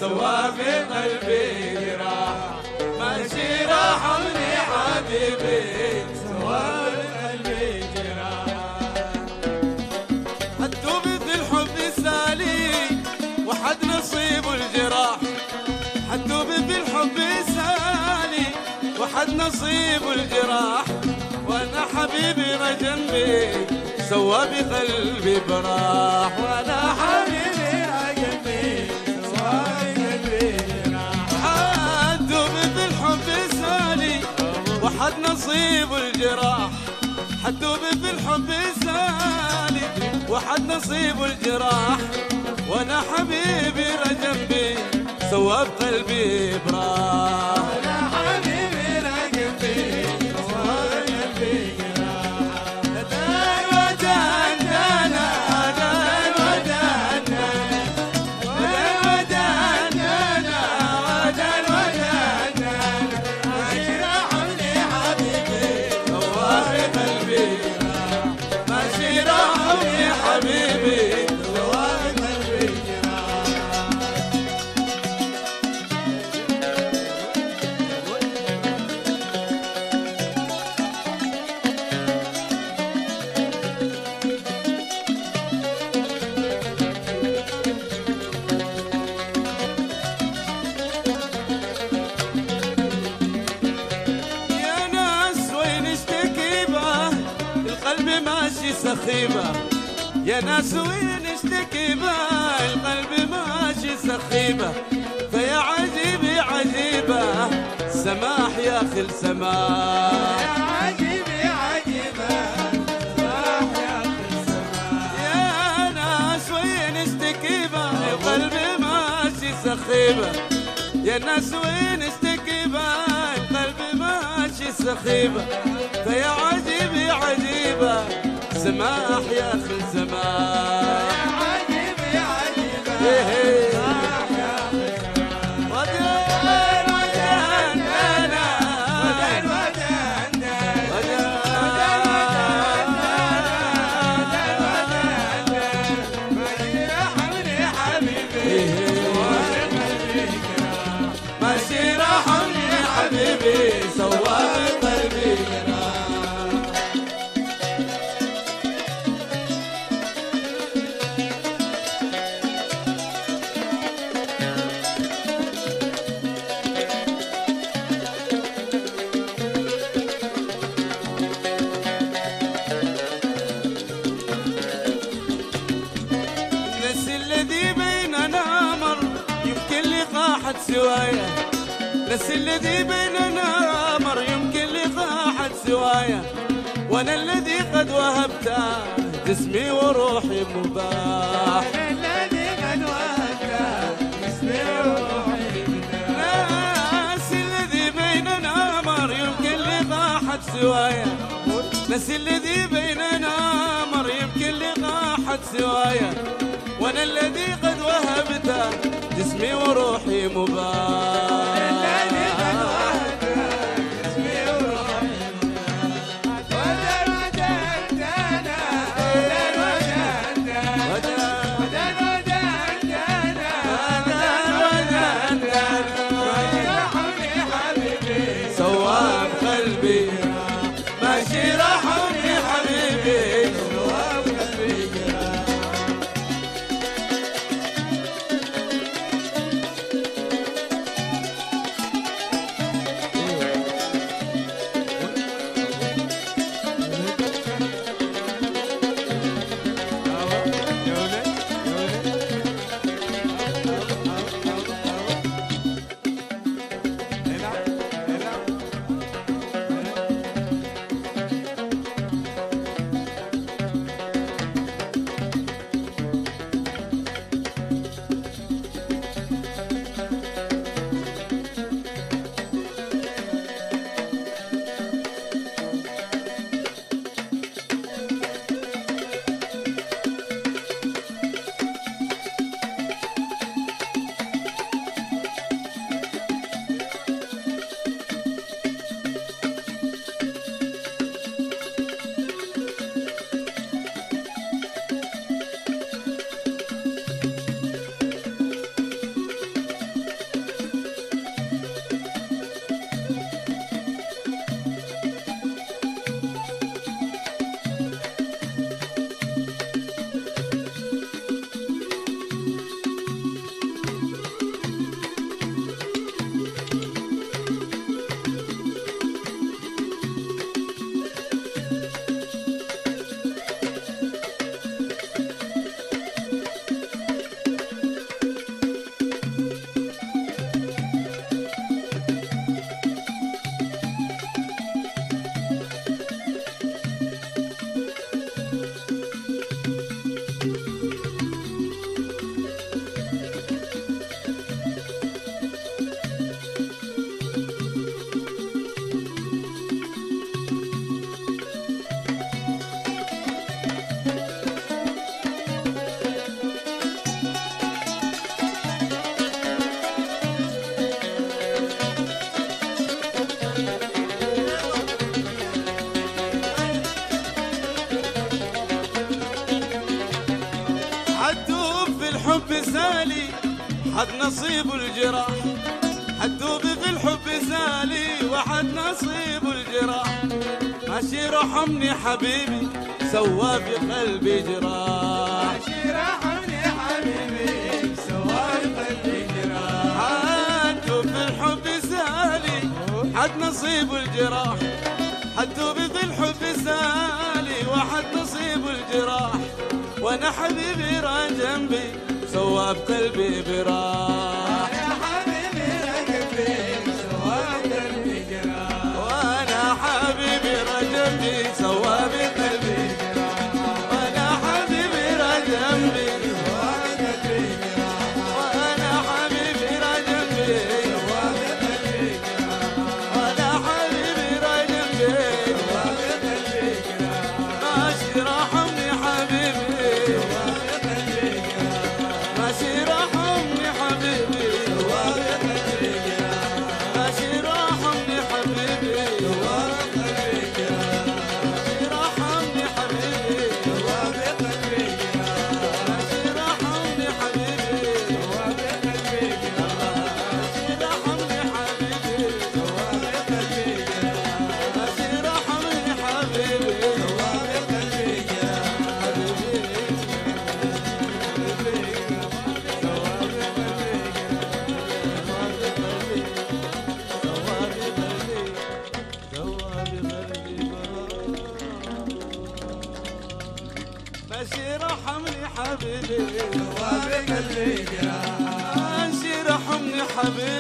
سوى في قلبي جراح، ماشي رحمني حبيبي سوى في قلبي جراح. حدوب في الحب سالي وحد نصيب الجراح، حدوب في الحب سالي وحد نصيب الجراح، وانا حبيبي رجنبي سوى بقلبي براح، وانا حبيبي رجنبي سوى بقلبي جراح. حدوب في الحب سالي وحد نصيب الجراح، حدوب في الحب سالي وحد نصيب الجراح، وانا حبيبي رجنبي سوى بقلبي براح، وانا حبيبي رجنبي سوى بقلبي جراح. دان ودان دانا دان ودان دانا دان ودان دانا دان ودان دانا، ماشي رحمني حبيبي سوى بقلبي جراح، ماشي رحمني حبيبي سوى بقلبي جراح. يا ناس وين اشتكي باه القلب ماشي سخيبة، يا ناس وين اشتكي باه القلب ماشي سخيبة، فيا عجيبي عجيبة سماح يا اخي السماح، يا عجيبي عجيبة سماح يا اخي السماح. يا ناس وين اشتكي باه القلب ماشي سخيبة، يا ناس وين اشتكي باه القلب ماشي سخيبة، فيا عجيبي عجيبة سماح يا اخي السماح، يا عجيبي عجيبة سماح يا اخي السماح. ودان ودان دانا ودان ودان دانا ودان ودان دانا ودان ودان دانا، ماشي رحمني حبيبي سوى بقلبي جراح، ماشي رحمني حبيبي سوى بقلبي جراح. نسي الذي بيننا مر يمكن لقاء حد سوايا، نسي الذي بيننا مر يمكن لقاء حد سوايا، وانا الذي قد وهبته جسمي وروحي مباح، انا الذي قد وهبته جسمي وروحي مباح. نسي الذي بيننا مر يمكن لقاء حد سوايا، نسي الذي بيننا مر يمكن لقاء حد سوايا، وانا الذي قد وهبته جسمي وروحي مباح، الذي قد وهبته جسمي وروحي مباح. ودان ودان دانا ودان ودان دانا ودان ودان دانا ودان ودان دانا، ماشي رحمني حبيبي سوى بقلبي، ماشي رحمني حبيبي سوى بقلبي جراح. حد نصيب الجراح، حدوبي في الحب سالي وحد نصيب الجراح. ماشي رحمني حبيبي سوا في قلبي جراح، ماشي رحمني حبيبي سوا في قلبي جراح. حدوبي في الحب سالي حد نصيب الجراح، حدوبي في الحب سالي وحد نصيب الجراح. وانا حبيبي را جنبي سوا بقلبي براح، يا حبيبي را جنبي سوا بقلبي جراح. وانا حبيبي را جنبي سوا بقلبي جراح، وانا حبيبي را جنبي سوا بقلبي جراح. وانا حبيبي را جنبي سوا بقلبي جراح. وانا حبيبي را جنبي سوا بقلبي جراح. ماشي رحمني حبيبي سوا بقلبي جراح. ماشي رحمني حبيبي سوا بقلبي جراح. ماشي رحمني حبيبي سوا بقلبي جراح. ماشي رحمني حبيبي سوا بقلبي جراح. ماشي رحمني حبيبي سوا بقلبي جراح. ماشي رحمني حبيبي سوا بقلبي جراح. ماشي رحمني حبيبي سوا بقلبي جراح. ماشي رحمني حبيبي سوا بقلبي جراح. ماشي رحمني حبيبي